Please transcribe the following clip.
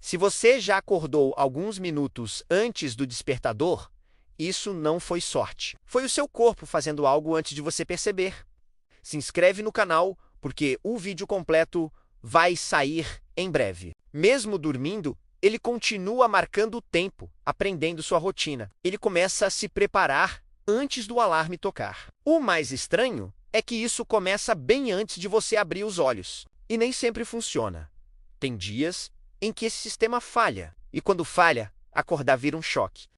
Se você já acordou alguns minutos antes do despertador, isso não foi sorte. Foi o seu corpo fazendo algo antes de você perceber. Se inscreve no canal, porque o vídeo completo vai sair em breve. Mesmo dormindo, ele continua marcando o tempo, aprendendo sua rotina. Ele começa a se preparar antes do alarme tocar. O mais estranho é que isso começa bem antes de você abrir os olhos. E nem sempre funciona. Tem dias em que esse sistema falha, e quando falha, acordar vira um choque.